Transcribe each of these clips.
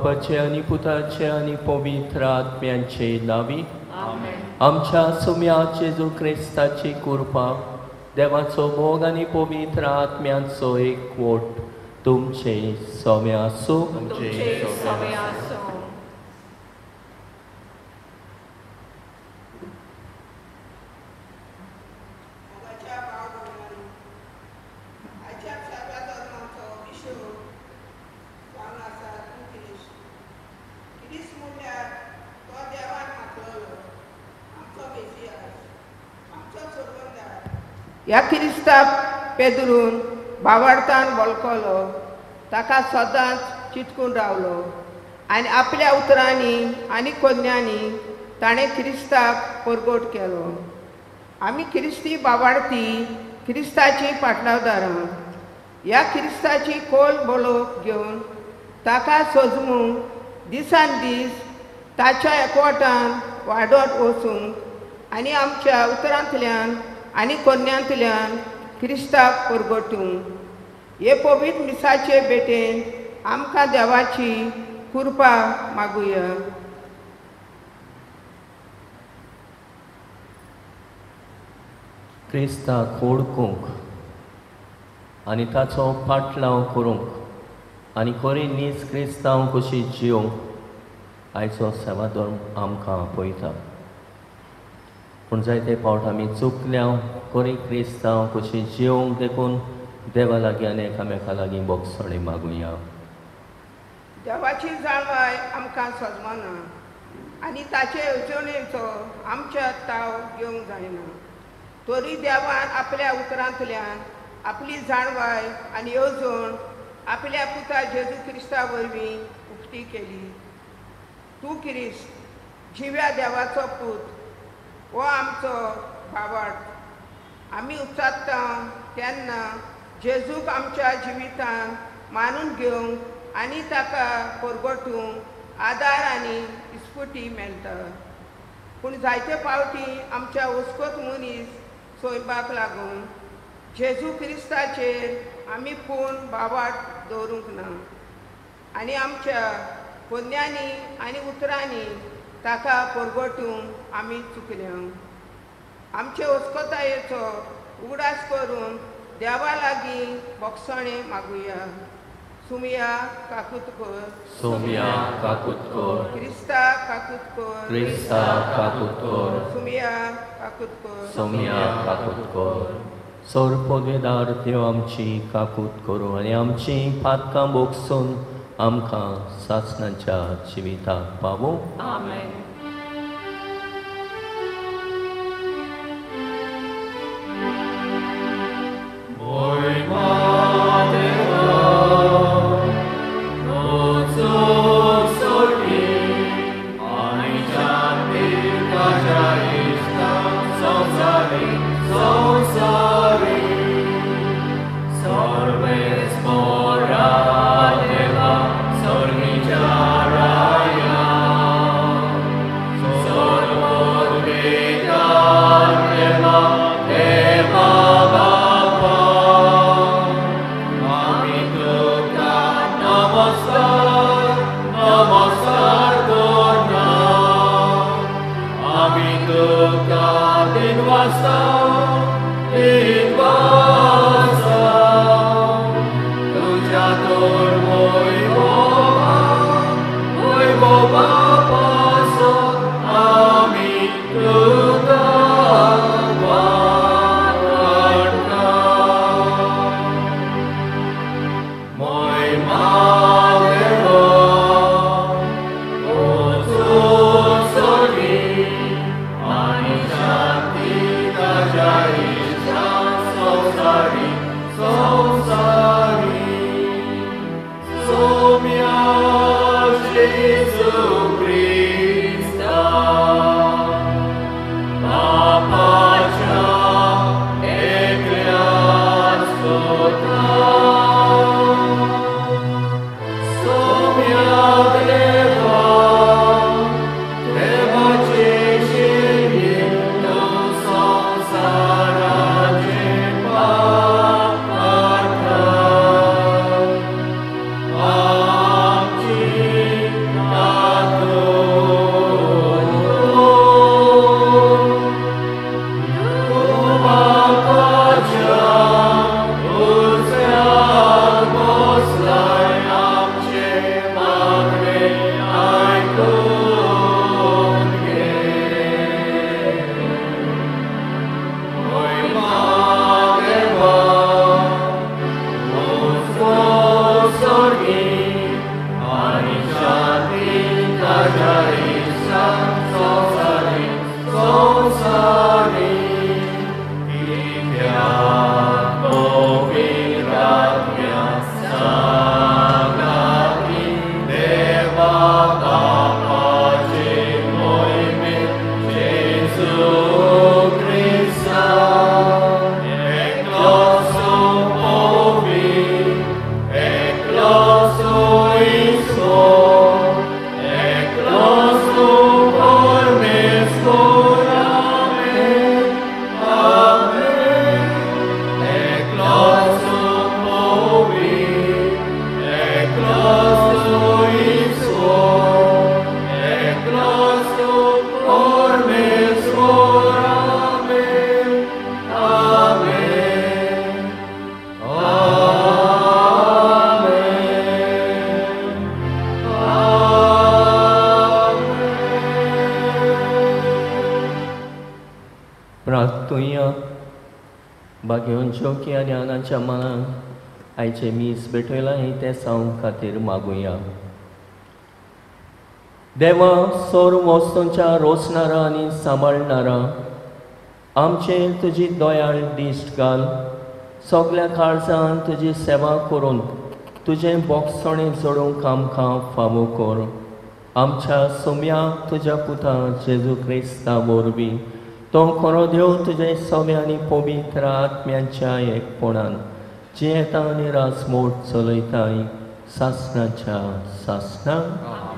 बापाचे आणि पुताचे आणि पवित्र आत्म्यांचे नावी आमच्या सुम्या जेजू क्रिस्ताची कृपा देवाचो मोग आणि पवित्र आत्म्यांचो एकवट तुमचे सोम्या आसूं. ह्या क्रिस्ताक पेदरून भावार्थान वळखलो, ताका सदांच चिंतून रावलो आनी आपल्या उतरांनी आनी कन्यांनी ताणें क्रिस्ताक परगट केलो. आमी क्रिस्ती भावार्थी क्रिस्ताची पाटलावदारां ह्या क्रिस्ताची खोल बळोवप घेवन ताका सजमूंक दिसान दीस ताच्या एकवटान वाडत वचूंक आनी आमच्या उतरांतल्यान आनी कन्यांतल्यान क्रिस्ताक परगटूंक हे पवित्र मिसाचे भेटेन आमकां देवाची कृपा मागुया. क्रिस्ताक ओळखूंक आनी ताचो पाटलाव करूंक आनी खरी नीज क्रिस्तांव कशी जियोंक आयचो सेवा धर्म आमकां आपयता. पूण जायते फावट आमी चुकल्या खरी क्रिस्तांव कशी जियोंक देखून देवा लागीं आनी एकामेका लागीं बोगसणे मागुया. देवाची जाणवाय आमकां सजमना आनी ताचे येवजणेचो आमच्या ताव घेवंक जायना. तरी देवान आपल्या उतरांतल्यान आपली जाणवाय आनी येवजण आपल्या पुता जेजू क्रिस्ता वरवीं उक्ती केली. तूं क्रिस्त जिव्या देवाचो पूत हो आमचो भावार्थ. आमी उचात्ता तेन्ना जेजूक आमच्या जिवितान मानून घेवंक आनी ताका परगटूंक आदार आनी इस्पुटी मेळटा. पूण जायते फावटी आमच्या वस्कोत मनीस सोयपाक लागून जेजू क्रिस्ताचेर आमी पूर्ण भावार्थ दवरूंक ना आनी आमच्या कन्यांनी आनी उतरांनी ताका परगटूंक आमी चुकल्या. आमचे वस्कोतायेचो उगडास करून देवा लागीं बोगसणे मागुया. सुमया काकुतकोर, सोम्या काकुतकोर, क्रिस्ता काकुतकोर, क्रिस्ता काकुतकोर, सुमया काकुतकोर, सोम्या काकुतकोर. सौर पदवेदार देव आमची काकूत करूं आनी आमची पातकां बोगसून आमकां सासणाच्या जिविताक पावूं. आमेन. तूंय भाग्योंच्यो की आनी आनाच्या मनान आयचे मीस भेटयलाय ते साव खातीर मागुया. देवा, सोर वस्तूंच्या रोसणारा आनी सांबाळणारा आमचेर तुजी दोयाळ दिश्ट घाल. सगल्या काळजान तुजी सेवा करून तुजें बोगसणें जोडूंक आमकां फावो कर. आमच्या सोम्याक तुज्या पुता जेजू क्रिस्ता वरवीं तो खरो देव तुजे सोम्या आनी पवित्र आत्म्याच्या एकपणान जियेता आनी रासमोट चलयताय सासणाच्या सासणाक.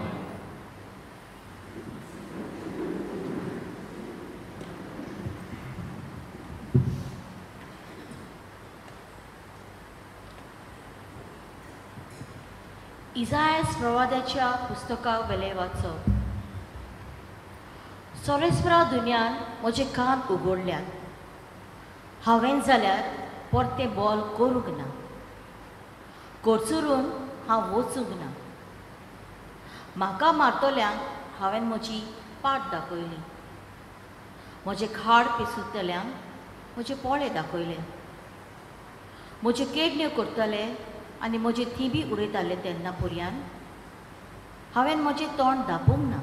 इसायास प्रवाद्याच्या पुस्तका वेले वाचप. सोरेस्परा दुनियान म्हजे कान उगडल्यात. हांवें जाल्यार परते बॉल करूंक ना. कोरचुरून हांव वचूंक ना. म्हाका मारतल्यांक हांवें म्हजी पाट दाखयली. म्हजे खाड पिसुतल्यांक म्हजे पोळे दाखयले. म्हज्यो केडण्यो करतले आनी म्हजे थिबी उडयताले तेन्ना पर्यान हांवें म्हजें तोंड धांपूंक ना.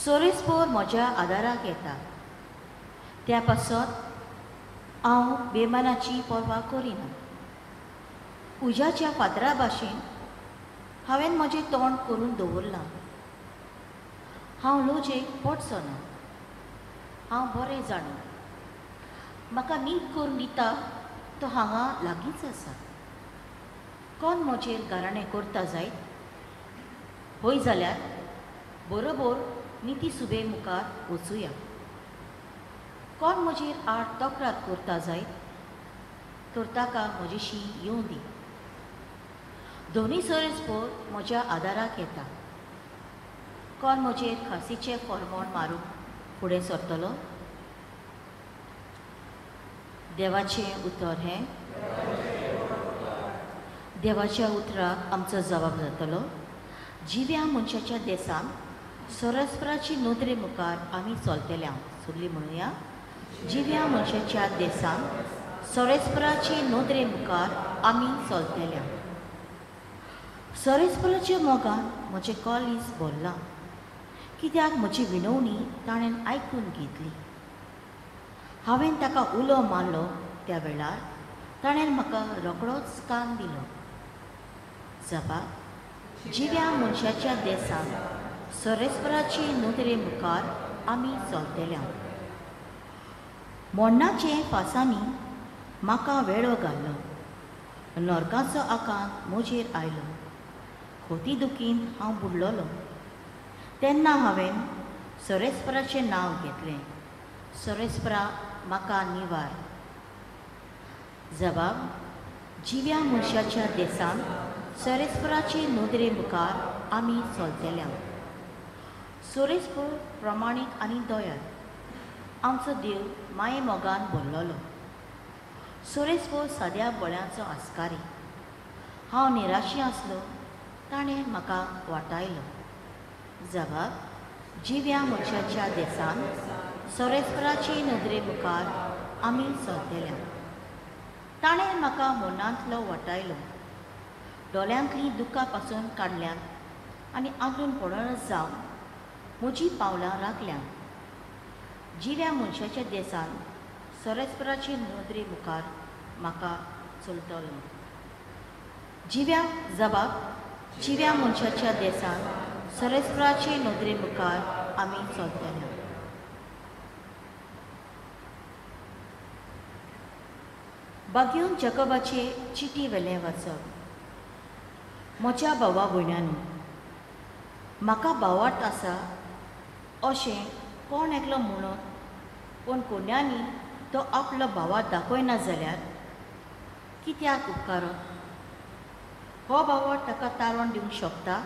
सोरेस्पोर म्हज्या आदाराक येता. त्या पासत हांव बेमानाची पर्वा करिना. उज्याच्या फातरा भाशेन हांवें म्हजें तोंड करून दवरलां. हांव लोजेक पडचो ना. हांव बरें जाणा. म्हाका नीट करून दिता तो हांगा लागींच आसा. कोण म्हजेर गाराणें करता जायत? होय जाल्यार बरोबर निती सुबे मुखार वचुया. कोण म्हजेर आड तक्रार करता जायत तर ताका म्हजेशी येवं दी. दोनी सोरेस्पोर म्हज्या आदाराक येता. कोण म्हजेर खासीचें फर्मोण मारूंक फुडें सरतलो? देवाचें उतर हें. देवाच्या उतराक आमचो जबाब जातलो. जिव्या मनशाच्या देसान सोरेस्पराची नोदरे मुखार आमी चलतल्या. सगळीं म्हणुया. जिव्या मनशाच्या देसान सोरेस्पराची नोदरे मुखार आमी चलतल्या. सोरेस्पराच्या मोगान म्हजें कॉलीस भरलां. कित्याक म्हजी विनवणी ताणें आयकून घेतली. हांवें ताका उलो मारलो त्या वेळार ताणें म्हाका रोखडोच कान दिलो. जबाब. जिव्या मनशाच्या देसान सोरेस्पराची नोदरे मुखार आमी चलतल्या. मोडणाचे फासांनी म्हाका वेळो घाल्लो. नरकाचो आकांत म्हजेर आयलो. खोती दुखीन हांव बुडलोलो. तेन्ना हांवें सोरेस्पराचें नांव घेतलें. सोरेस्परा म्हाका निवार. जबाब. जिव्या मनशाच्या देसान सोरेस्पराची नोदरे मुखार आमी चलतल्या. सोरेस्पोर प्रमाणीक आनी दोयाळ. आमचो देव माये मोगान भरलोलो. सोरेस्पोर साद्या बळ्याचो आस्कारी. हांव निराशी आसलो. ताणें म्हाका वाटायलो. जबाब. जिव्या मनशाच्या देसान सोरेस्पराची नोदरे मुखार आमी चलतल्या. ताणें म्हाका मनांतलो वाटायलो. दोळ्यांतलीं दुखां पासून काडल्यात आनी आगून पडोनच जावन म्हजीं पावलां राखल्यात. जिव्या मनशाच्या देसान सोरेस्पराची नोदरे मुखार म्हाका चलतलो. जिव्या. जबाब. जिव्या मनशाच्या देसान सोरेस्पराची नोदरे मुखार आमी चलतल्या. बागयून जकोबाचे चिटी वेलें वाचप. म्हज्या भावा भयण्यांनी, म्हाका भावार्थ आसा अशें कोण एकलो म्हणून पूण कोण्यांनी तो आपलो भावा दाखयना जाल्यार कित्याक उपकारप? हो भाव ताका तारण दिवंक शकता?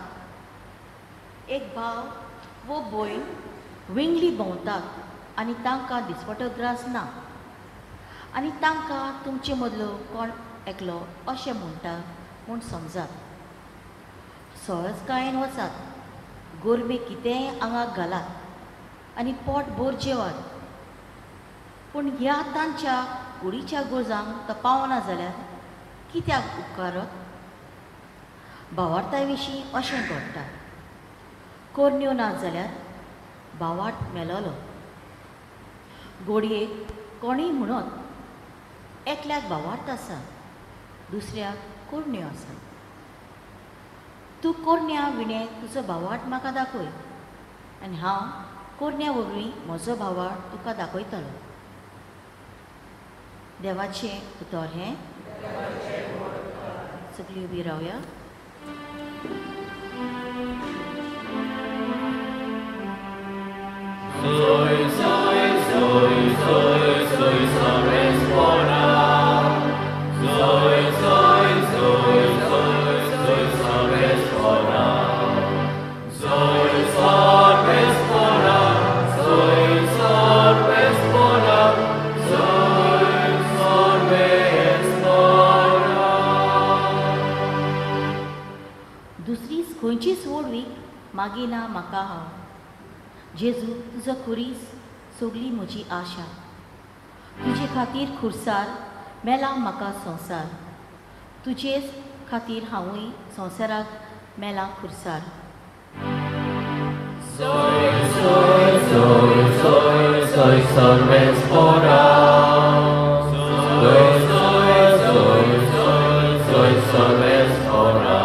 एक भाव वो भयण विंगली भोंवतात आनी तांकां दिसपटो त्रास ना आनी तांकां तुमचे मदलो कोण एकलो अशें म्हणटा म्हूण समजात. सहजकायेन वचात, गोरमे कितेंय आंगाक घालात आनी पोट भर जेवात. पूण ह्या तांच्या कुडीच्या गोजांक तो पावना जाल्यार कित्याक उपकारत? भावार्थाय विशीं अशें घडटा, कोरण्यो ना जाल्यार भावार्थ मेलोलो. घोडयेक कोणीय म्हणत एकल्याक भावार्थ आसा, दुसऱ्याक कोरण्यो आसा. तूं कोरण्या विणे तुजो भावार्थ म्हाका दाखय, आनी हांव कोरण्या वगळी म्हजो भावार्थ तुका दाखयतलो. देवाचें उतर हें. सगळीं उबी रावया. Soy, soy, soy, soy, soy, sabes orar. Soy, soy, soy, soy, soy, sabes orar. Soy, sabes orar. Soy, sabes orar. Soy, sabes orar. दुसरीच खंयचीच वडवीक मागिना म्हाका हांव. जेजू तुजो खुरीस सगळी म्हजी आशा. तुजे खातीर खुर्सार मेला म्हाका संवसार. तुजेच खातीर हांवूय संवसाराक मेला खुर्सार. Soy, soy, soy, soy, soy, sabes orar. Soy, soy, soy, soy, soy, sabes orar.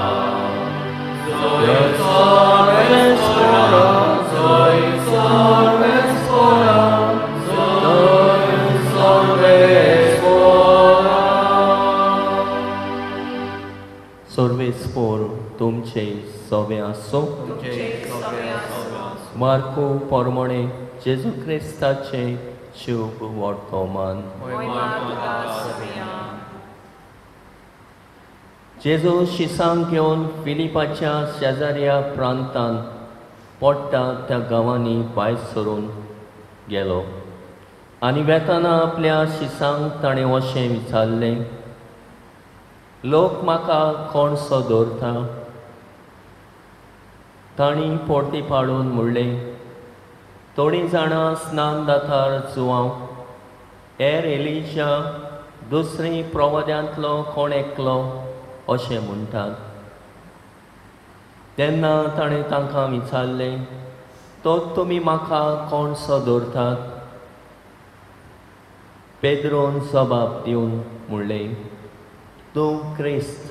Soy, sabes orar. Soy, sabes orar. Soy, sabes orar. Sorvespor तुमचे सोबे आसूं. मार्को पोरमोणे जेजू क्रिस्ताचे शुभ वर्तमान. जेजू शिसांक घेवन फिलिपाच्या शेजाऱ्या प्रांतान पडटा त्या गांवांनी भायर सरून गेलो. आनी वेताना आपल्या शिसांक ताणें अशें विचारलें, लोक म्हाका कोणसो दवरता? तांणी पोरती पाडून म्हणलें, थोडीं जाणां स्नान दातार जुवांव, हेर एलिजा, दुसरी प्रवाद्यांतलो कोण एकलो अशें म्हणटात. तेन्ना ताणें तांकां विचारलें, तो तुमी म्हाका कोणसो दवरतात? पेद्रोन जबाब दिवन म्हणलें, तूं क्रिस्त.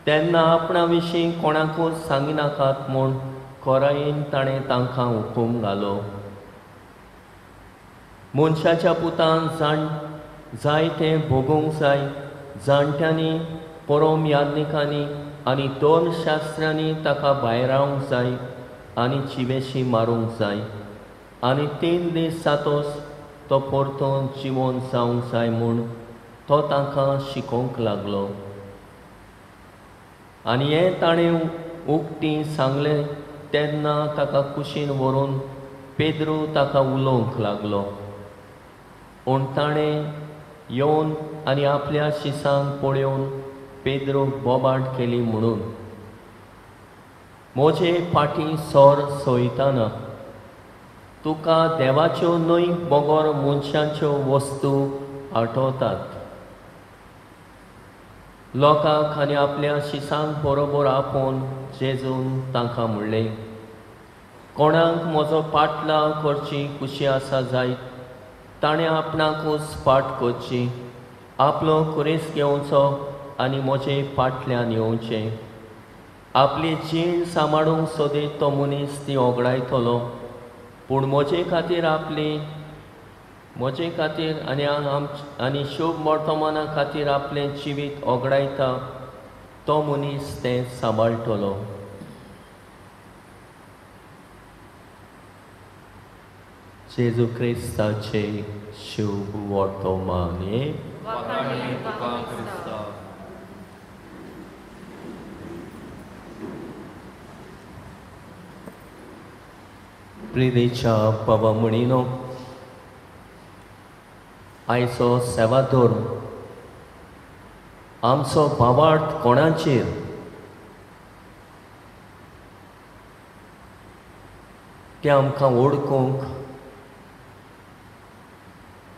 तेन्ना आपणा विशीं कोणाकूच सांगिनाकात म्हूण खोरायेन ताणें तांकां हुकूम घालो. मनशाच्या पुतान जायतें भोगूंक जाय. जाणट्यांनी, परम याज्ञिकांनी आनी 2 शास्त्रांनी ताका भायर रावंक जाय आनी चिवेशी मारूंक जाय. आनी 3 दीस जातोच तो परतून जिवोन जावंक जाय म्हूण तो तांकां शिकोवंक लागलो. आनी हें ताणें उक्तीं सांगलें तेन्ना ताका कुशीन व्हरून पेद्रू ताका उलोवंक लागलो. पूण ताणें येवन आनी आपल्या शिसांक पळोवन पेद्रूक बोबाट केली म्हणून, म्हजे फाटीं सोर सोयताना तुका देवाच्यो न्हय बोगोर मनशांच्यो वस्तू आठवतात. लोकांक आनी आपल्या शिसांक बरोबर आपोवन जेजून तांकां म्हणलें, कोणाक म्हजो पाटलाव करची कुशी आसा जायत ताणें आपणाकूच पाट करची, आपलो खुरीस घेवचो आनी म्हजे फाटल्यान येवचें. आपली जीण सांबाळूंक सोदीत तो मनीस ती ओगडायतलो, पूण म्हजे खातीर आनी शुभ वर्तमाना खातीर आपलें जिवीत ओगडायता तो मनीस तें सांबाळटलो. जेजू क्रिस्ताचे शुभ वर्तमान. प्रिदेच्या बाबा म्हणिनो, आयचो सेवादोर आमचो भावार्थ कोणाचेर? ते आमकां ओळखूंक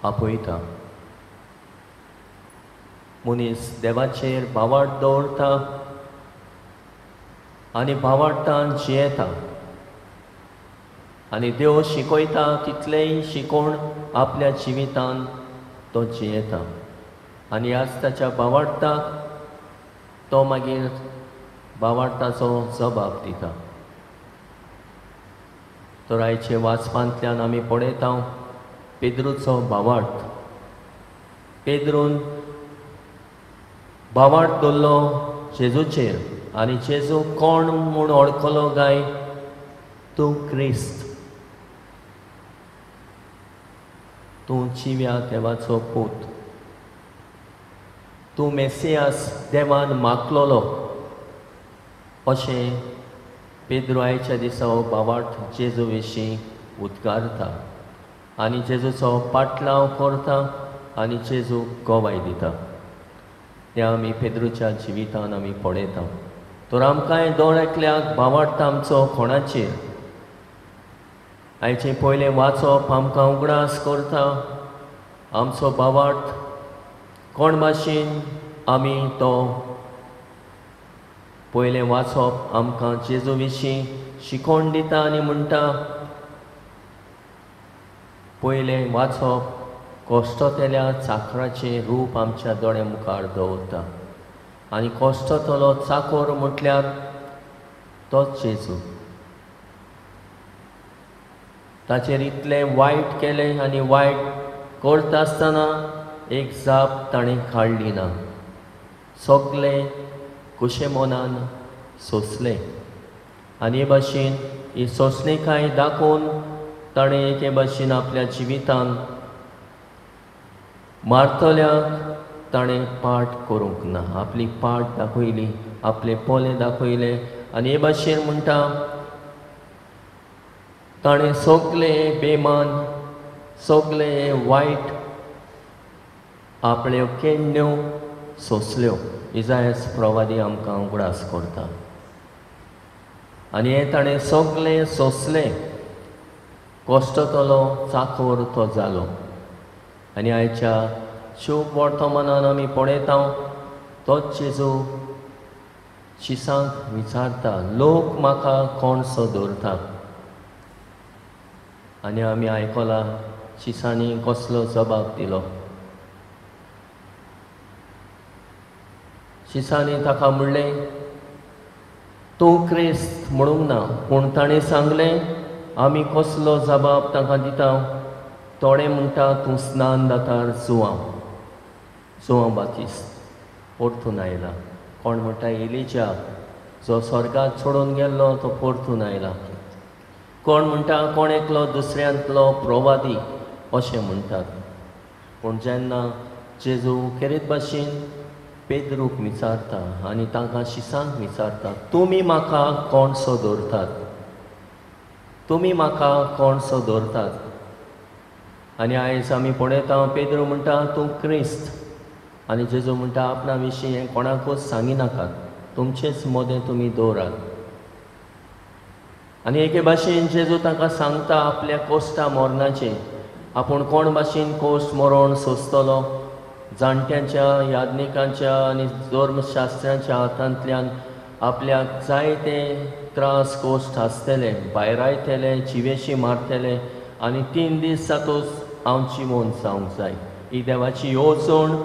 आपयता. मनीस देवाचेर भावार्थ दवरता आनी भावार्थान जियेता आनी देव शिकयता तितलेय शिकोवन आपल्या जिवितान तो जियेता आनी ह्याच ताच्या भावार्थाक तो मागीर भावार्थाचो जबाब दिता. तर आयचे वाचपांतल्यान आमी पळयता पेद्रूचो भावार्थ. पेद्रून भावार्थ दवरलो जेजूचेर आनी जेजू कोण म्हूण ओळखलो काय, तूं क्रिस्त, तूं जिव्या देवाचो पूत, तूं मेसियास देवान मागलोलो अशें पेद्रू आयच्या दिसा हो भावार्थ जेजू विशीं उद्गारता आनी जेजूचो पाटलाव करता आनी जेजू गोवाय दिता. तें आमी पेद्रूच्या जिवितान आमी पळयता. तर आमकांय दोन एकल्याक भावार्थ आमचो कोणाचेर आयचें पयलें वाचप आमकां उगडास करता. आमचो भावार्थ कोण भाशेन आमी तो पयलें वाचप आमकां जेजू विशीं शिकोवन दिता आनी म्हणटा. पयलें वाचप कोश्टोतेल्या चाकराचें रूप आमच्या दोळे मुखार दवरता आनी कोश्टोतलो चाकोर म्हटल्यार तोच जेजू. ताचेर इतलें वायट केलें आनी वायट करता आसतना एक जाप ताणें काडली ना. सगलें कुशे मनान सोंसलें आनी हे भाशेन ही सोंसणेकाय दाखोवन ताणें एके भाशेन आपल्या जिवितान मारतल्याक ताणें पाट करूंक ना. आपली पाट दाखयली, आपले पोले दाखयले आनी हे भाशेन म्हणटा ताणें सगले बेमान, सगले वायट आपल्यो केण्ण्यो सोंसल्यो. इजायास प्रवादी आमकां उगडास करता आनी हें ताणें सगलें सोंसलें. कोश्टोतलो चाकोर तो जालो आनी आयच्या शुभ वर्तमानान आमी पळयता तोच जेजू शिसांक विचारता, लोक म्हाका कोणसो दवरता. आनी आमी आयकलां शिसांनी कसलो जबाब दिलो. शिसांनी ताका म्हणलें तूं क्रिस्त म्हणूंक ना, पूण ताणें सांगलें आमी कसलो जबाब ताका दिता. थोडे म्हणटा तूं स्नान दातार जुवां बातिस्त परतून आयला. कोण म्हणटा एलिजा जो स्वर्गात सोडून गेल्लो तो परतून आयला. कोण म्हणटा कोण एकलो दुसऱ्यांतलो प्रवादी अशें म्हणटात. पूण जेन्ना जेजू खेरीत भाशेन पेद्रूक विचारता आनी तांकां शिसांक विचारता तुमी म्हाका कोणसो दवरतात, तुमी म्हाका कोणसो दवरतात. आनी आयज आमी पळयता पेद्रू म्हणटा तूं क्रिस्त आनी जेजू म्हणटा आपणा विशीं हें कोणाकूच सांगी नाकात, तुमचेच मोदें तुमी दवरात. आनी एके भाशेन जेजू ताका सांगता आपल्या कोश्टा मरणाचें. आपूण कोण भाशेन कोश्ट मरण सोंसतलो. जाणट्यांच्या याज्ञिकांच्या आनी धर्मशास्त्रांच्या हातांतल्यान आपल्याक जायते त्रास कोश्ट आसतले, भायर आयतले, जिवेशी मारतले आनी 3 दीस जातूच हांव जिवोवन जावंक जाय. ही देवाची येवजण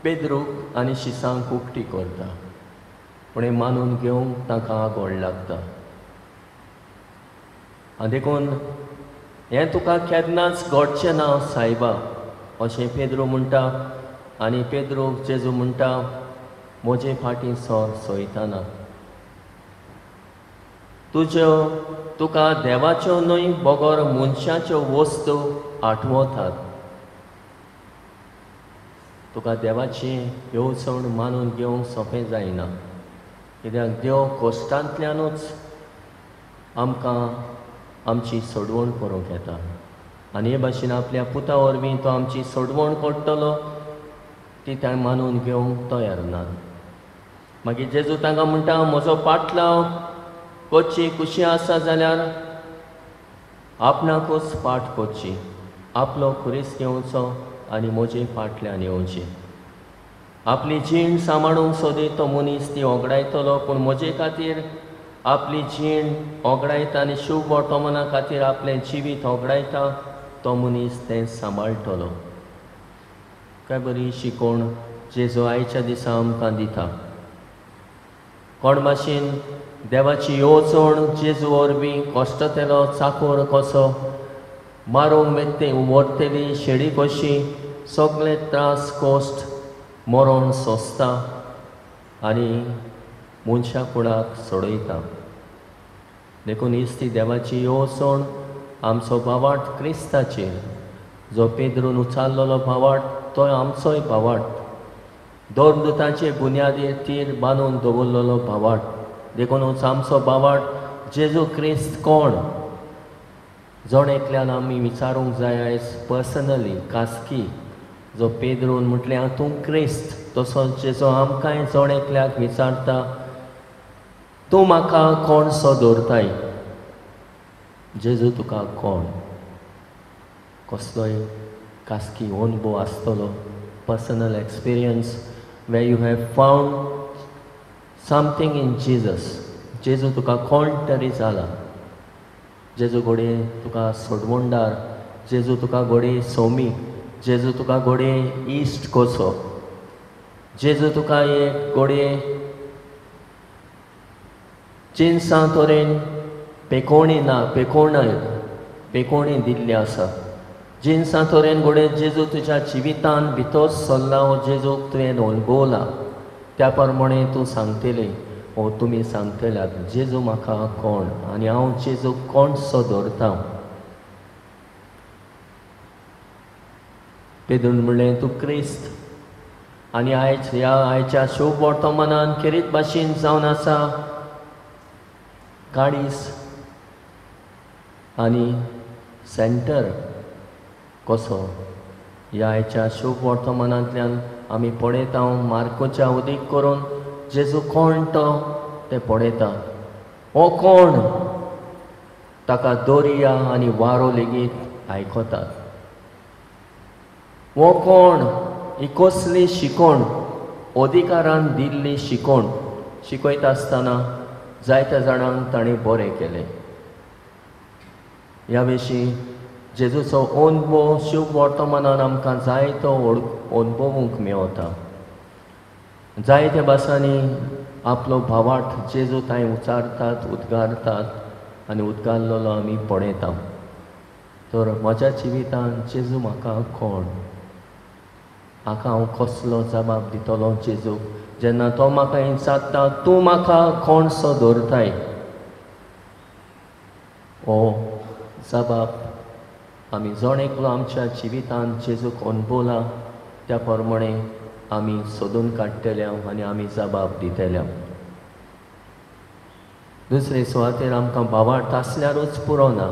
पेद्रूक आनी शिसांक उक्ती करता. पूण हें मानून घेवंक तांकां आगोड लागता. आनी देखून हें तुका केन्नाच घडचें ना सायबा अशें पेद्रू म्हणटा. आनी पेद्रूक जेजू म्हणटा म्हजे फाटीं सर सोयताना तुका देवाच्यो न्हय बगर मनशाच्यो वस्तू आठवतात. तुका देवाची येवजण मानून घेवंक सोंपें जायना. कित्याक देव कोश्टांतल्यानूच आमकां आमची सोडवण करूंक येता आनी हे भाशेन आपल्या पुता वरवीं तो आमची सोडवण करतलो ती ताणें मानून घेवंक तयार ना. मागीर जेजू तांकां म्हणटा म्हजो पाटलाव करची कुशी आसा जाल्यार आपणाकूच पाट करची आपलो खुरीस घेवचो आनी म्हजे फाटल्यान येवचें. आपली जीण सांबाळूंक सोदी तो मनीस ती ओगडायतलो, पूण म्हजे खातीर आपली जीण ओगडायता आनी शुभ वर्तमाना खातीर आपलें जिवीत ओगडायता तो मनीस तें सांबाळटलो. काय बरी शिकोवण जेजू आयच्या दिसा आमकां दिता. कोण भाशेन देवाची येवजण जेजू वरवीं कोश्टतेलो चाकोर कसो मारूंक व्हरतली शेळी कशी सगळे त्रास कोश्ट मरण सोंसता आनी मनशा कुळाक सोडयता. देखून हीच ती देवाची येवजण आमचो भावार्थ क्रिस्ताचेर, जो पेद्रून उचाल्लोलो भावार्थ तो आमचोय भावार्थ, दोन दुतांचे बुन्यादीर तीर बांदून दवरलेलो भावार्थ. देखूनच आमचो भावार्थ जेजू क्रिस्त कोण जण एकल्यान आमी विचारूंक जाय आयज पर्सनली खासगी, जो पेद्रून म्हटलें हांव तूं क्रिस्त, तसोच जेजो आमकांय जण एकल्याक विचारता तूं म्हाका कोण सो दवरताय. जेजू तुका कोण? कसलोय खासगी अनुभव आसतलो, personal experience way you have found something in Jesus. जेजू तुका कोण तरी जाला. जेजू घोडये तुका सोडवणदार, जेजू तुका घोडये सोमी, जेजू तुका घोडये इश्ट कसो, जेजू तुका एक घोडये चिन्सां तरेन पेकोवणी ना पेकोवणी दिल्ली आसा. जिन्सां तरेन घोडये जेजू तुज्या जिवितान भितर सरला हो जेजूक तुवें अणभवला. त्या प्रमाणे तूं सांगतलें वो तुमी सांगतल्यात जेजू म्हाका कोण आनी हांव जेजूक कोण सो दवरता. पेद्रून म्हणलें तूं क्रिस्त आनी आयज ह्या आयच्या शुभ वर्तमानान खेरीत भाशेन जावन आसा काळीस आनी सेंटर कसो. ह्या आयच्या शुभ वर्तमानांतल्यान आमी पळयता मार्कोच्या उदीक करून जेजू कोण तो तें पळयता. हो कोण? ताका दर्या आनी वारो लेगीत आयकतात. हो कोण? ही कसली शिकोण, अधिकारान दिल्ली शिकोण. शिकयता आसतना जायत्या जाणांक ताणें बरें केलें. ह्या विशीं जेजूचो अनुभव शुभ वर्तमानान आमकां जायतो अणभवूंक मेळटा. जायत्या भासांनी आपलो भावार्थ जेजू थंय उचारतात, उद्गारतात आनी उद्गारलेलो आमी पळयता. तर म्हज्या जिवितान जेजू म्हाका कोण? हाका हांव कसलो जबाब दितलो जेजूक जेन्ना तो म्हाका विचारता तूं म्हाका कोण सो दवरताय? हो जबाब आमी जण एकलो आमच्या जिवितान जेजूक अणभवला त्या प्रमाणे आमी सोदून काडटल्या आनी आमी जबाब दितल्या. दुसरे सुवातेर आमकां भावार्थ आसल्यारूच पुरो ना.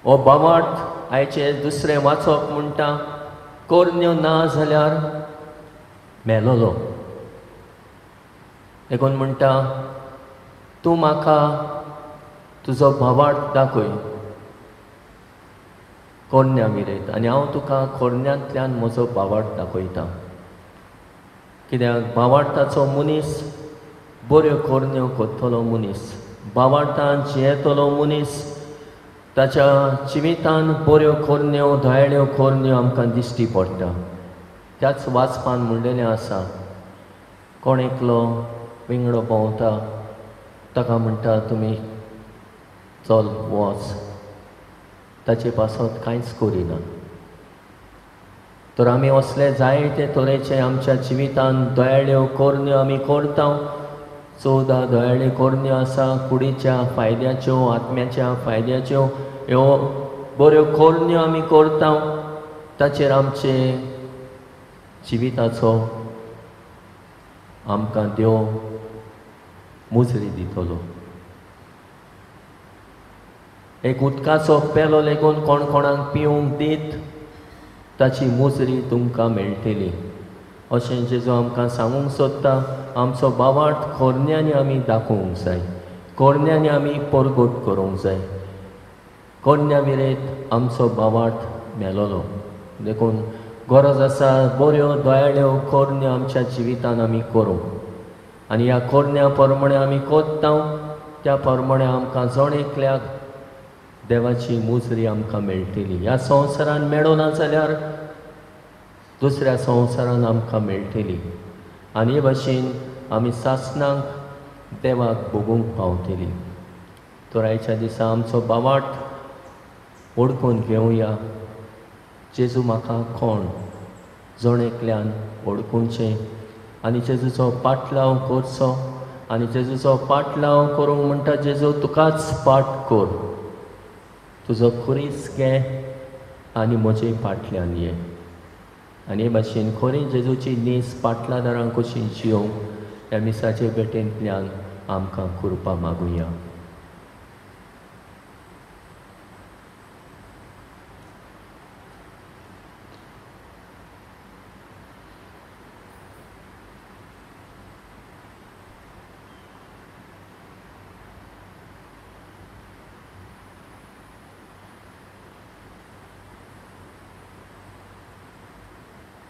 हो भावार्थ आयचे दुसरें वाचप म्हणटा कोरन्यो ना जाल्यार मेलोलो. देखून म्हणटा तूं म्हाका तुजो भावार्थ दाखय कोरन्या विरयत आनी हांव तुका कोरन्यांतल्यान म्हजो भावार्थ दाखयता. कित्याक भावार्थाचो मनीस बऱ्यो कोरन्यो करतलो मनीस, भावार्थान जियेतलो मनीस ताच्या जिवितान बऱ्यो कोरन्यो दयाळ्यो कोरन्यो आमकां दिश्टी पडटा. त्याच वाचपान म्हणलेलें आसा कोण एकलो विंगडो भोंवता ताका म्हणटा तुमी चल वच, ताचे पासत कांयच करिना. तर आमी असले जायते तरेचे आमच्या जिवितान दयाळ्यो कोरन्यो आमी करता. 14 दयाळ्यो कोरन्यो आसा कुडीच्या फायद्याच्यो, आत्म्याच्या फायद्याच्यो. ह्यो बऱ्यो कोरन्यो आमी करता, ताचेर आमचे जिविताचो आमकां देव मुजरी दितलो. एक उदकाचो पेलो लेगून कोण कोणाक पिवंक दीत ताची मुजरी तुमकां मेळटली. अशें जेजू आमकां सांगूंक सोदता आमचो भावार्थ कोरन्यांनी आमी दाखोवंक जाय, कोरन्यांनी आमी परगट करूंक जाय. कोन्या विरेत आमचो बावार्थ मेलोलो देखून गरज आसा बऱ्यो दयाळ्यो कोरण्यो आमच्या जिवितान आमी करूं आनी ह्या कोरण्या प्रमाणे आमी कोत्ता त्या प्रमाणे आमकां जण एकल्याक देवाची मुजरी आमकां मेळटली. ह्या संवसारान मेळो ना जाल्यार दुसऱ्या संवसारान आमकां मेळटली आनी हे भाशेन आमी सासणांक देवाक भोगूंक पावतली. तोरायच्या दिसा आमचो बावार्थ ओळखून घेवया. जेजू म्हाका कोण जण एकल्यान ओळखुचें आनी जेजूचो पाटलाव करचो आनी जेजूचो पाटलाव करूंक म्हणटा जेजू तुकाच पाट कर, तुजो खुरीस घे आनी म्हजे फाटल्यान ये. आनी हे भाशेन खरी जेजूची नीस पाटलादारां कशी जियोंक ह्या मिसाचे भेटेंतल्यान आमकां कृपा मागुया.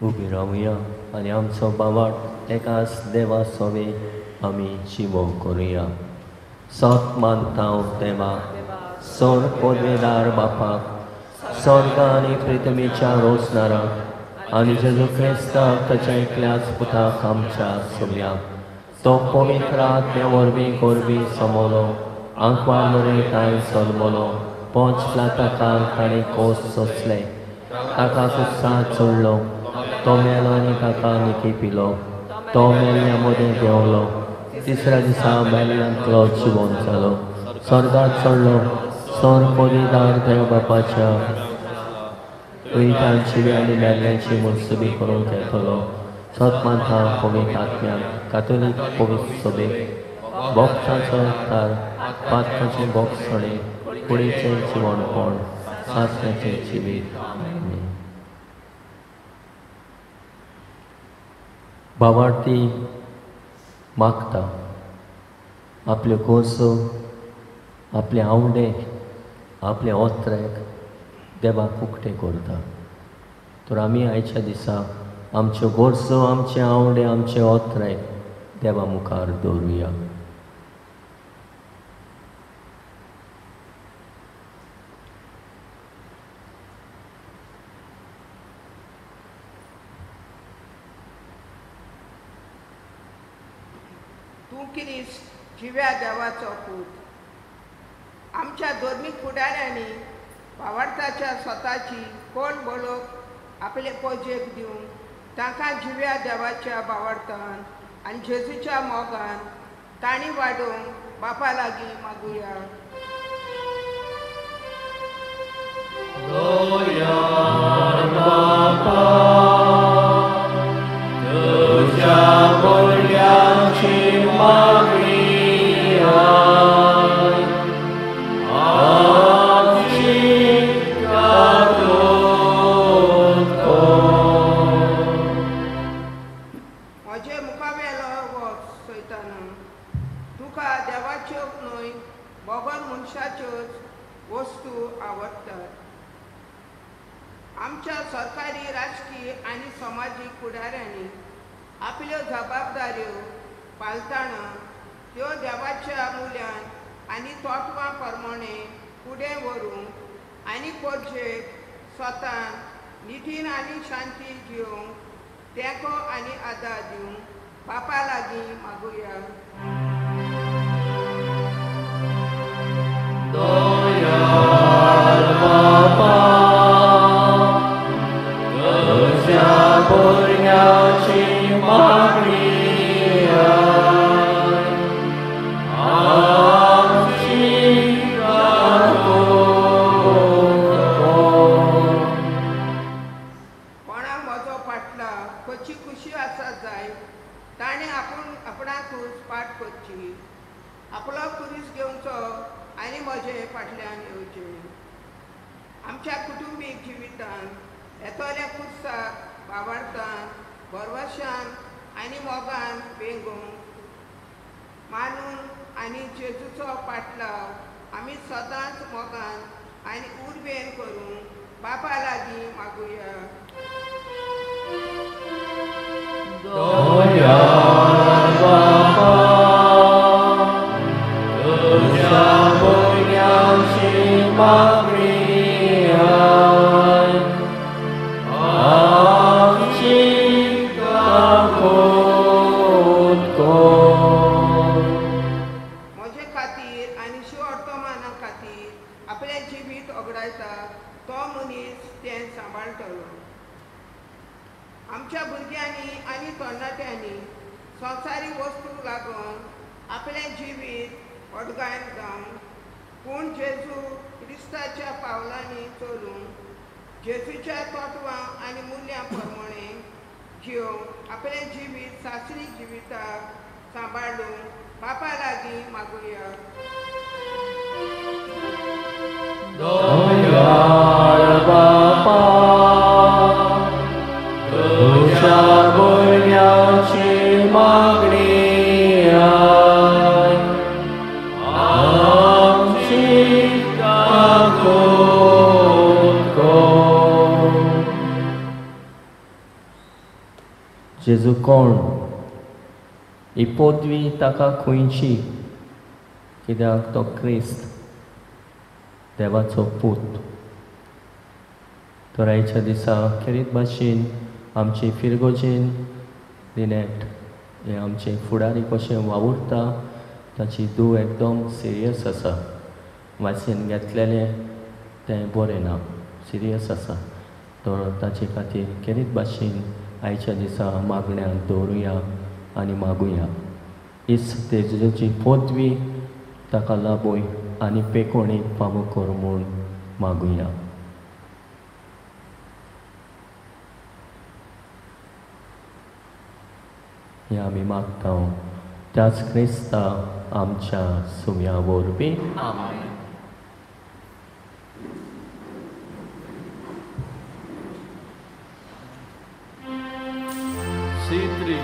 उबी रावया आनी आमचो बावार्थ एकाच देवा सोवे आमी जिवो करुया. सत मानता देवा, सोर पदवेदार बापाक, स्वर्ग आनी पृथ्वीच्या रोजनाराक आनी जेजू क्रिस्ताक ताच्या एकल्याच पुताक आमच्या सगळ्यांक तो पवित्र आत्म्या वरवीं गोरबी समोलो आंकवार मरेताय सलमलो पोंच लाताकाल ताणें कोस सोंसले ताका कुस्सांत चडलो तो मेलो आनी ताका निकी पिलो तो मेल्ल्या मदें देंवलो तिसऱ्या दिसा मेल्ल्यांतलो जिवोन जालो स्वर्गांत चडलो सोर पदवीदार देव बापाच्या वयतांची आनी मेल्ल्यांची मुर्सुबी करूंक येतलो. सतमांता पवित्र आत्म्याक कातोलीक पवित्र सभेक भोगताचो एकठार पातकाचें भोगसणे कुडीचें जिवणपण सासण्याचें जिवीत. बावार्थी मागता आपल्यो गोरसो आपले आवडे आपले ओत्रेक देवाक उक्ते करता. तर आमी आयच्या दिसा आमच्यो गोरसो आमचे आवडे आमचे ओत्रेक देवा मुखार दवरुया. तूं किरिस्त जिव्या देवाचो पूत आमच्या धर्मीक फुडाऱ्यांनी वावरताच्या स्वताची कोण बळोक आपले पोजेक दिवंक तांकां जिव्या देवाच्या बावरतान आनी जेजूच्या मोगान ताणी वाडोवंक बापा लागीं मागुया. म्हजे मुखावेलो वच सैताना तुका देवाच्यो न्हय भगवान मनशाच्योच वस्तू आवडटात. आमच्या सरकारी राजकीय आनी समाजीक फुडाऱ्यांनी आपल्यो जबाबदाऱ्यो पालतना त्यो देवाच्या मुल्यान आनी तोटवां प्रमाणे फुडें व्हरूंक आनी पोरजेक स्वतान नितीन आनी शांती जियोंक तेंको आनी आदार दिवंक बापा लागीं मागुया. खंयची खुशी आसा जाय ताणें आपणाकूच पाट करची आपलो खुरीस घेवचो आनी म्हजे फाटल्यान येवचें. आमच्या कुटुंबीक जिवितान येतोल्या खुर्साक बावरतान भरवशान आनी मोगान वेंगूंक मानून आनी जेजूचो पाटलाव आमी सदांच मोगान आनी उर्बेन करून बापा लागीं मागुया. म्हजे खातीर आनी शिवर्तमाना खातीर आपलें जिवीत ओगडायता तो मनीस तें सांबाळटलो. आमच्या भुरग्यांनी आनी तरणाट्यांनी संवसारी वस्तूक लागून आपलें जिवीत ओडगायन घाम, पूण जेजू क्रिस्ताच्या पावलांनी चलून जेजूच्या तत्वां आनी मुल्यां प्रमाणें जिवंक आपलें जिवीत सासरी जिविताक सांबाळून बापा लागीं मागुया. बापा तुझ्या बोलण्याची मागणी आय, आमची काकून कोण. जेजू कोण? ही पदवी ताका खंयची? कित्याक तो क्रिस्त देवाचो पूत. तर आयच्या दिसा खेरीत भाशेन आमची फिरगोजेन दिनेट हे आमचे फुडारी कशें वावुरता ताची दू एकदम सिरियस आसा. वासीन घेतलेलें तें बरें ना, सिरियस आसा. तर ताचे खातीर खेरीत भाशेन आयच्या दिसा मागण्यांक दवरुया आनी मागुया. इस तेजूची पदवी ताका लाबूय आनी पेकोणेक फावो कर म्हूण मागुया. हे आमी मागता त्याच क्रिस्ता आमच्या सुम्या वरवीं. C3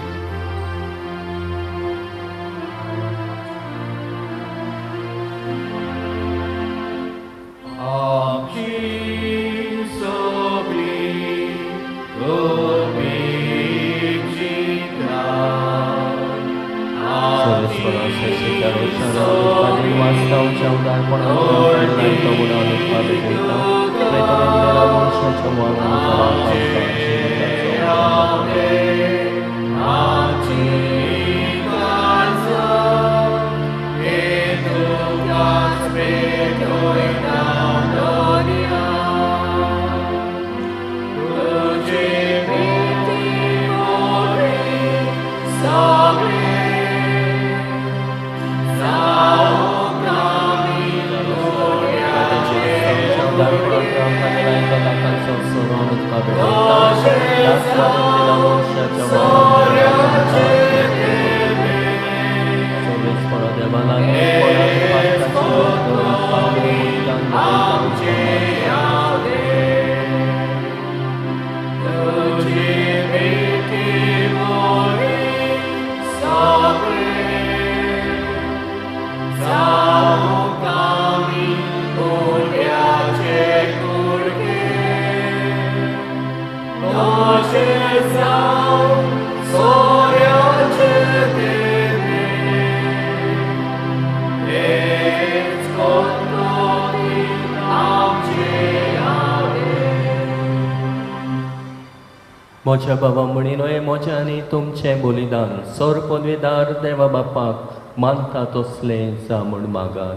म्हज्या बाबा म्हणिनोय म्हजें आनी तुमचें बलिदान सोर पदवीदार देवा बापाक मानता तसले जा म्हूण मागात.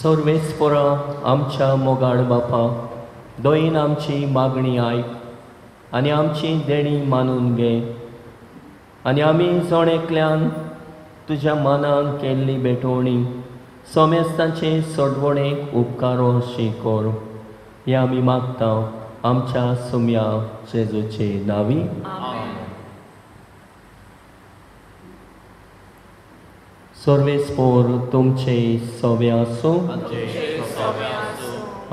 सर्वेस्परा आमच्या मोगाळ बापा, दोयीन आमची मागणी आयक आनी आमची देणी मानून घे. आनी आमी जण एकल्यान तुज्या मनान केल्ली बेटोवणी सोमेस्ताचे सोडवणेक उपकारो शिकोर. हे आमी मागता आमच्या सुम्या जेजूचे नांवी. सर्वेस्पोर तुमचे सोवे आसूं.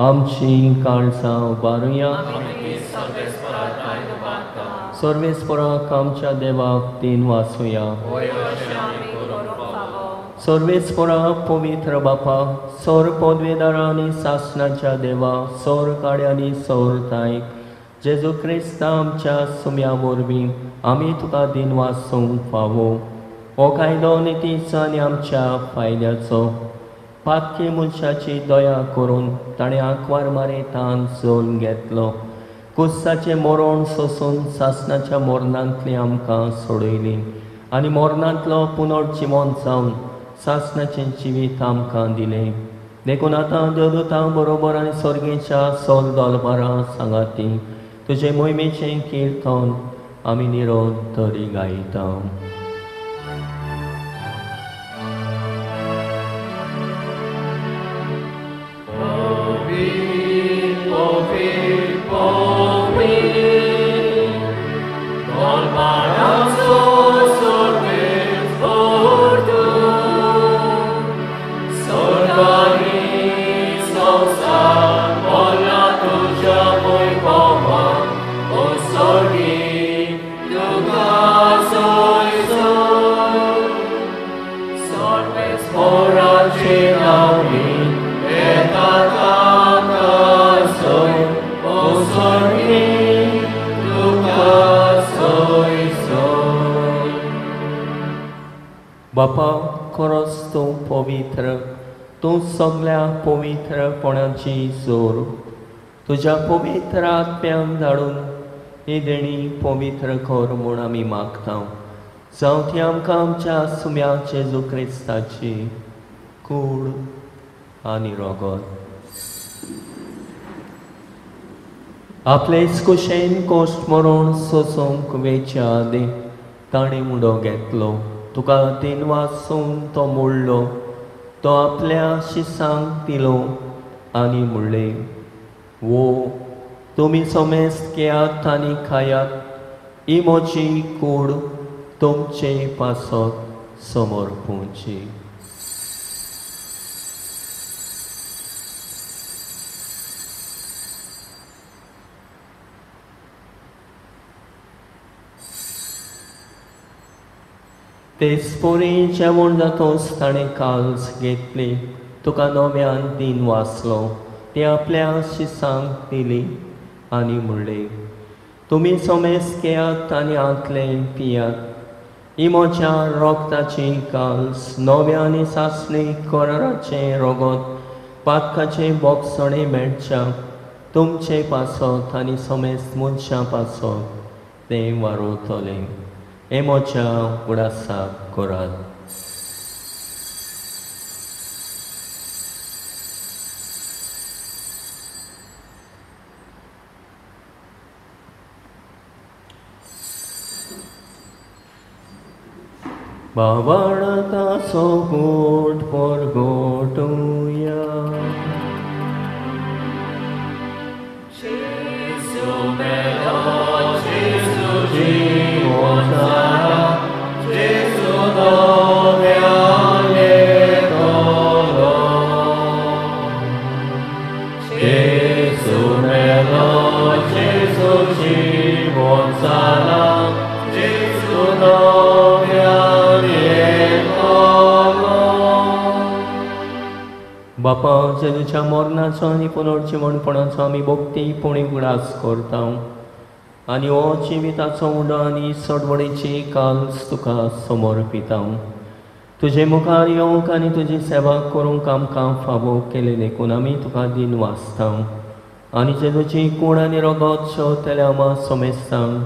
आमची काळजां उबारुया. सर्वेस्पराक आमच्या देवाक तीन वासुया. सर्वेस्पराक पवित्र बापा, सौर पदवीदारा आनी शासनाच्या देवा, सौर काळे आनी सौर तायक, जेजू क्रिस्त आमच्या सुम्या वरवीं आमी तुका दिन वासूंक फावो. हो कायदो नितीचो आनी आमच्या फायद्याचो. पातकी मनशाची दया करून ताणें आंकवार मारयतान जोन घेतलो. कुस्साचें मरण सोसून शासनाच्या मरणांतली आमकां सोडयली आनी मरणांतलो पुनर्जिवन जावन शासनाचें जिवीत आमकां दिलें. देखून आतां देवदूतां बरोबर आनी सर्गेच्या सोल दोलबारां सांगाती तुजे मोहिमेचें किर्तन आमी निरोध तरी गायता. बापा, खरोच तूं पवित्र, तूं सगळ्या पवित्रपणाची जोर. तुज्या पवित्र आत्म्याक धाडून ही देणी पवित्र कर म्हूण आमी मागता. जावं ती आमकां आमच्या सुम्या जेजू क्रिस्ताची कूड आनी रगत. आपलेच कुशेन कोश्ट मरण सोसूंक वेच्या आदी ताणें मुडो घेतलो. तुका तीन वासून तो मोडलो. तो आपल्या शिसांक दिलो आनी म्हणलें, वो तुमी समेस्त घेयात आनी खायात. ही म्हजी कूड तुमचे पासत समर्पूची. तेच पोरी जेवण जातोच ताणें काल्स घेतली. तुका नव्यान दिन वाचलो. ती आपल्या शिसांक दिली आनी म्हणलें, तुमी समेस्त घेयात आनी आंतले पियात. ही म्हज्या रोगताची काल्स, नव्या आनी सासणी कराराचें रगत, पातकाचें बोगसणें मेळच्या तुमचे पासत आनी समेस्त मनशां पासत तें वारोतलें. हे म्हज्या उडासाक करात. बाबाणताचो गोट परगोटुया. बापा, जेजूच्या मरणाचो आनी पुनर्जिवणपणाचो आमी भक्तीपणी उडास करता आनी हो जिविताचो उडो आनी सडवडीची काल्स तुका समर्पिता. तुजे मुखार येवंक आनी तुजी सेवा करूंक आमकां फावो केले देखून आमी तुका दिन वाचता आनी जेजूची कूड आनी रगत शेवतल्या आमा समेस्तांक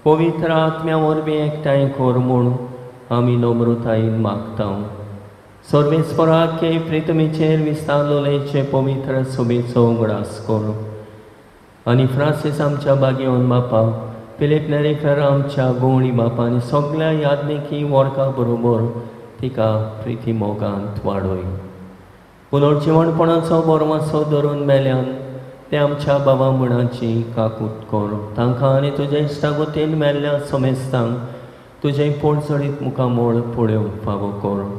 पवित्र आत्म्या वरवीं एकठांय कर म्हूण आमी नम्रतायेन मागता. सर्वेस्पराके प्रितमेचेर विस्तारलोलेचे पवित्र सुबेचो उगडास कर आनी फ्रांसीस आमच्या बागेवन बापा, फिलीप नेरेकर आमच्या गोवणी बापा आनी सगळ्या यादमेकी वर्गा बरोबर तिका प्रिती मोगांत वाडय. पुनर्जिवणपणाचो बरमासो धरून मेल्यान ते आमच्या बाबा मणाची काकूट कर. तांकां आनी तुज्या इश्टागोतीन मेल्ल्या समेस्तांक तुजें पोटजडीत मुखामोळ पळोवंक फावो कर.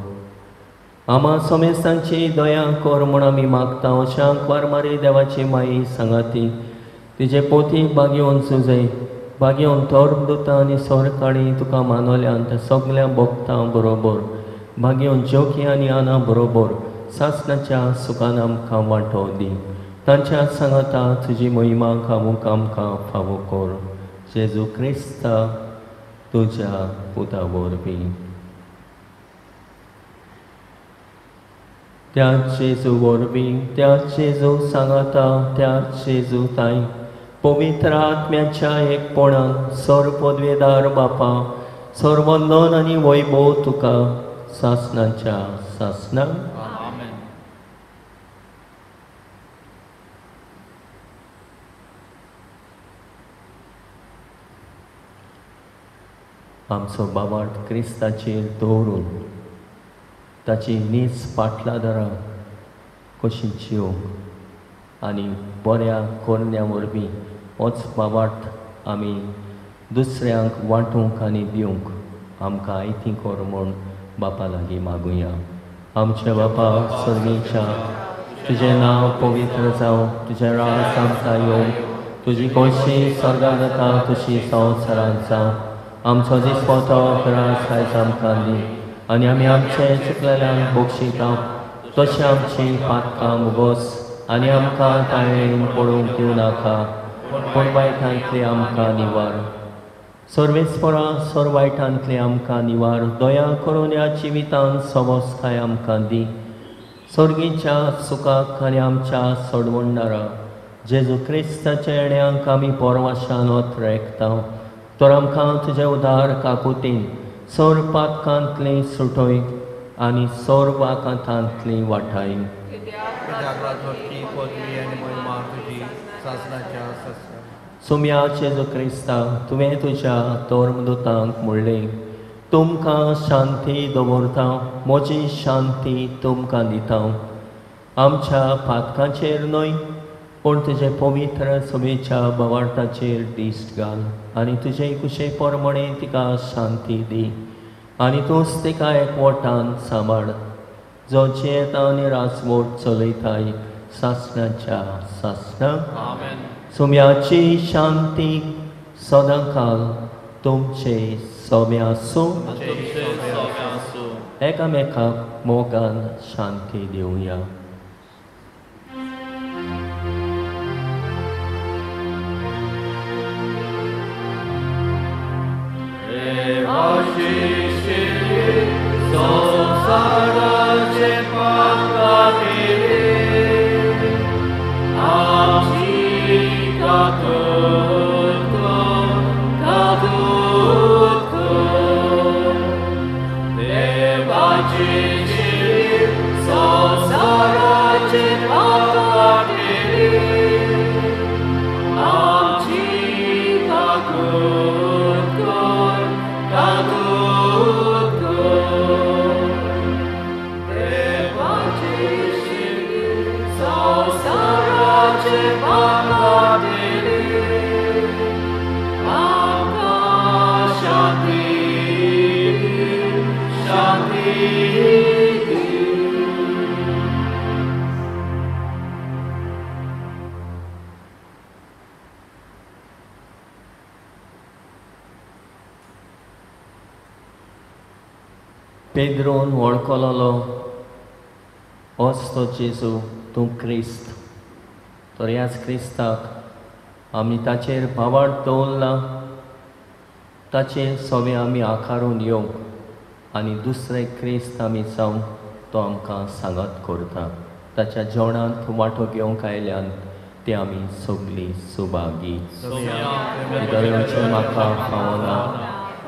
आमा समेस्तांची दया कर म्हूण आमी मागता. अशा अंकवार मारी देवाची माई सांगाती तिचे पोती बागेवन सुजय बागेवन तोर दुता आनी सोर काडी तुका मानवल्यान त्या सगल्या भक्तां बरोबर बागेवन जोकी आनी आना बरोबर सासणाच्या सुखान आमकां वांटो दी. तांच्या सांगाता तुजी महिमा खावूंक आमकां फावो कर. जेजू क्रिस्ता तुज्या पुता वरवीं. त्या जेजू वरवीं त्या जेजू सांगाता त्या जेजू ताई पवित्र आत्म्याच्या एकपणान सोर पदवेदार बापा सर्वंदन आनी वैभव तुका सासणाच्या सासणाक आमेन. आमचो बाबार्थ क्रिस्ताचेर दवरून ताची नीज पाटलादारां कशी जिवंक आनी बऱ्या कोरण्या वरवीं होच बाबार्थ आमी दुसऱ्यांक वांटूंक आनी दिवंक आमकां आयती कर म्हूण बापा लागीं मागुया. आमचे बापा सर्गेच्या तुजें नांव पवित्र जावं, तुजें राज आमकां येवं, तुजी खोशी स्वर्गांत जाता तशी संवसारांत जावं. आमचो दिसपतो रास आयज आमकां दी आनी आमी आमचे चुकलेल्यांक बक्षिता तशें आमची पातकां मुगोस आनी आमकां ताळेन पडूंक दिवं नाका पूण वायटांतली आमकां निवार. सर्वेस्परा सोर वायटांतली आमकां निवार. दया करून ह्या जिवितांत समोस्काय आमकां दी. सर्गीच्या सुखाक आनी आमच्या सोडवणदारा जेजू क्रिस्ताच्या येण्याक आमी पोरवाशान वत रेखता. तर आमकां तुजे उदार काकुतीन सोर पातकांतली सुटोय आनी सोर वाकांतांतली वाटाय. सुम्या जेजू क्रिस्ता तुवें तुज्या तोरमदूतांक म्हणलें तुमकां शांती दवरता, म्हजी शांती तुमकां दिता. आमच्या पातकांचेर न्हय पूण तुजे पवित्र सभेच्या बवार्थाचेर दिश्ट घाल आनी तुजे कुशे पोरमणे तिका शांती दी आनी तूंच तिका एकवटान सांबाळ जो जियेता आनी राजवट चलयताय सासणाच्या सासणाक. आमेन. सुम्याची शांती सदांकाल तुमचे सोबे आसूं. एकामेकाक मोगान शांती दिवया. पेद्रोन वळखलोलो होच तो जेजू तूं क्रिस्त. तर ह्याच क्रिस्ताक आमी ताचेर भावार्थ दवरला. ताचेर सोबे आमी आकारून येवंक आनी दुसरे क्रिस्त आमी जावंक तो आमकां सांगत करता. ताच्या जेवणांत वांटो घेवंक आयल्यान ते आमी सगळीं सुभागी. दरेवचें म्हाका फावना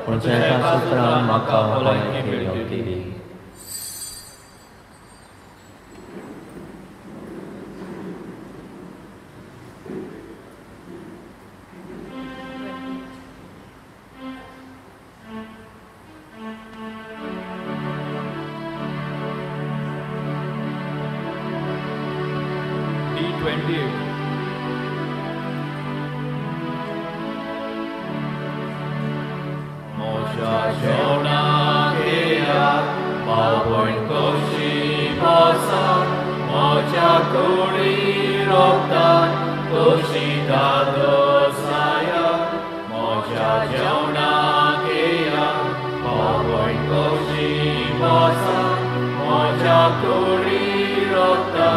पूण जेका सुत्रान म्हाका बरें केल्यो केली. D28. Moja kuri roktan, toshi dado तुरी रोखता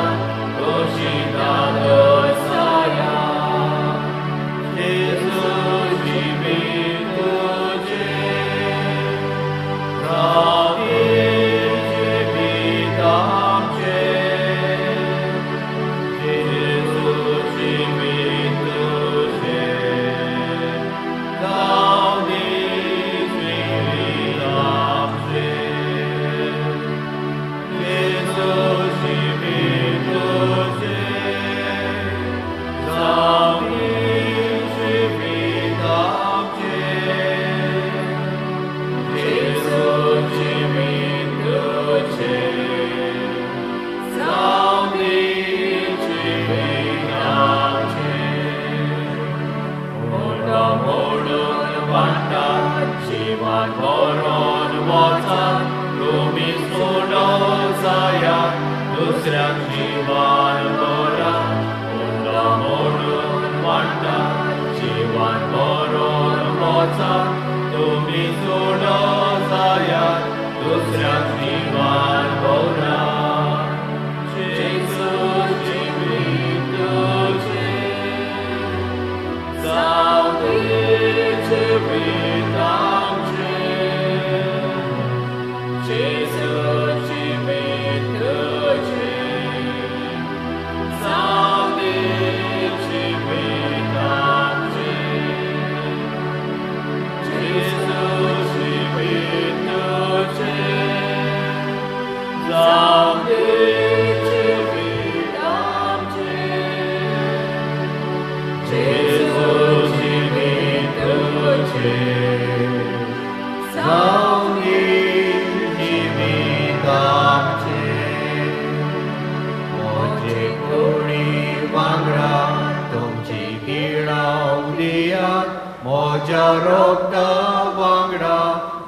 कशी दादसाया जेजू जिवीत तुझे रावीर जिवीत आमचे जेजू जिवीत तुझे रावीर जिवीत आमचे जेजू जिवीत तुझे रावीर जिवीत आमचे जेजू जिवीत तुझे रावीर जिवीत आमचे मोडा मोडून वाटात जिवान भरून वचात तुमी सोडून जायात दुसऱ्याक जिवान दवरात मोडा मोडून वाटात जिवान भरून वचात तुमी सोडून जायात दुसऱ्याक जिवान दवरात जेजू जिवीत तुझे रावीर जिवीत आमचे जेजू जिवीत तुझे रावीर जिवीत आमचे जेजू जिवीत तुझे रावीर जिवीत आमचे जेजू जिवीत तुझे रावीर जिवीत आमचे मोजे कुडी वांगडा तुमची किडाव दियात मोज्या रोगता वांगडा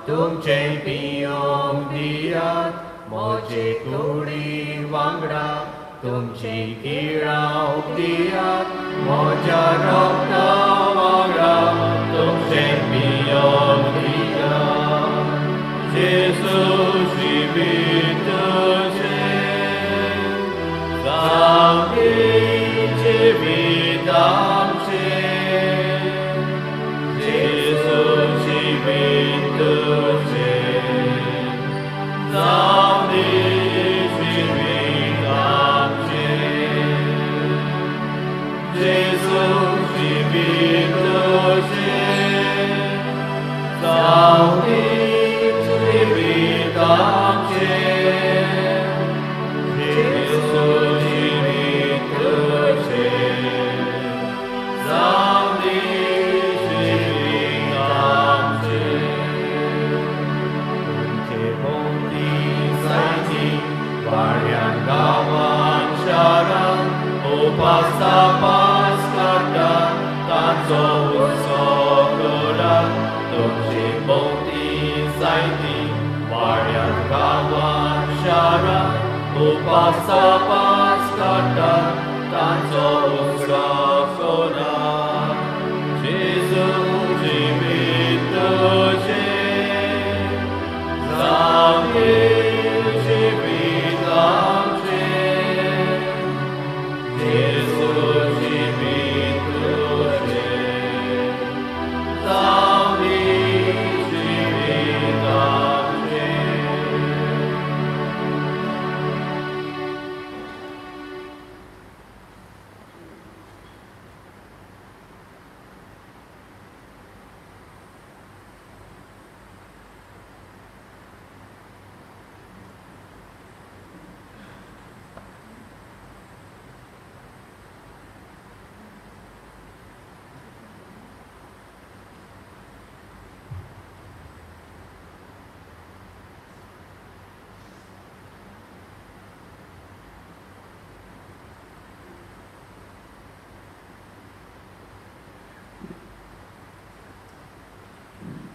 तुमचे पियोंक दियात मोजे कुडी वांगडा तुमची किडाव दियात मोज्या रोगता वांगडा तुमचे पियोंक दियात जेजू जिवीत तुझे रावीर जिवीत आमचे जेजू जिवीत तुझे रावीर जिवीत आमचे जेजू जिवीत तुझे रावीर जिवीत आमचे जेजू जिवीत तुझे रावीर जिवीत आमचे तुमचे भोवती जायती वाड्यान गांवान शारान उपास तापास काडटात तांचो उत्सव करात तुमचे भोवती जायती वाड्यान गांवान शारान उपास तापास काडटात तांचो उत्सव करात जेजू जिवीत तुझे रावीर जिवीत आमचे जेजू जिवीत तुझे रावीर जिवीत आमचे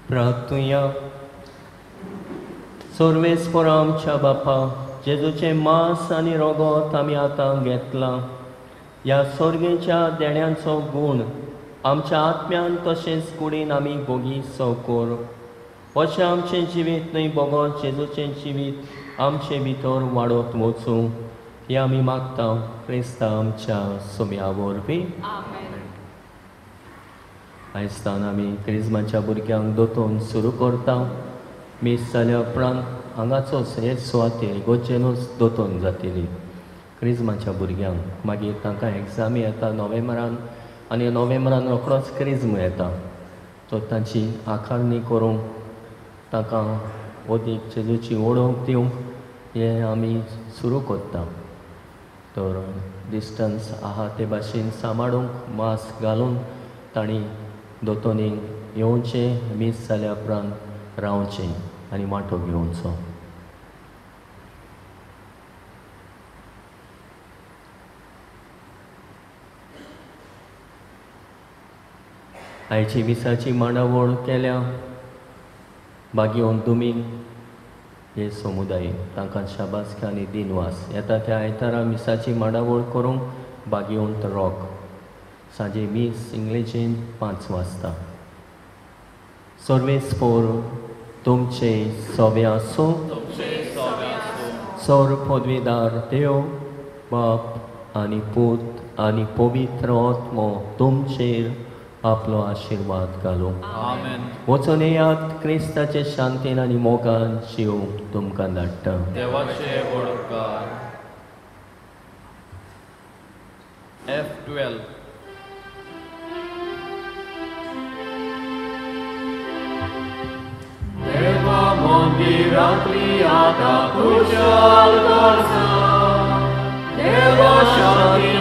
प्रार्थुया सर्वेस्पर आमच्या बापा जेजूचे मांस आनी रगत आमी आतां घेतला ह्या सर्गेच्या देण्यांचो गूण आमच्या आत्म्यान तशेंच कुडीन आमी भोगी सवकोर अशें आमचें जिवीत न्हय भोगोत जेजूचें जिवीत आमचे भितर वाडत वचूं हें आमी मागता क्रिस्ता आमच्या सोम्या वरवीं. आयजतान आमी क्रिस्माच्या भुरग्यांक दोतोवन सुरू करता. मीस जाल्या उपरांत हांगाचोच हे सुवातेर इगोर्जेनूच दोतोन जातली क्रिस्माच्या भुरग्यांक. मागीर तांकां एग्जामी येता नोव्हेंबरान आनी नोव्हेंबरान रोखडोच क्रिस्म येता. सो तांची आकारणी करूंक तांकां ओदीक जेजूची ओळख दिवंक हें आमी सुरू करता. तर डिस्टन्स आहा ते भाशेन सांबाळूंक मास्क घालून तांणी दोतोनीक येवचें. मीस जाल्या उपरांत रावचें आनी वांटो घेवचो. आयची मिसाची मांडावळ केल्या बागयोन तुमी हे समुदाय तांकां शाबासकी आनी दिनवास. येता त्या आयतारा मिसाची मांडावळ करूंक बागयोंत रॉक. सांजे मीस इंग्लिशीन 5 वाजता. सर्वेस्पोर तुमचे सोबे आसूं. सौर पदवीदार देव बाप आनी पूत आनी पवित्र आत्मो तुमचेर आपलो आशिर्वाद घालूं. आमेन. वचून येयात क्रिस्ताचे शांतीन आनी मोगान जीव तुमकां धाडटा. देवाचे वळखकार. F12. देवा मंदिरांतली आतां खुशाल करसा. देवा शांती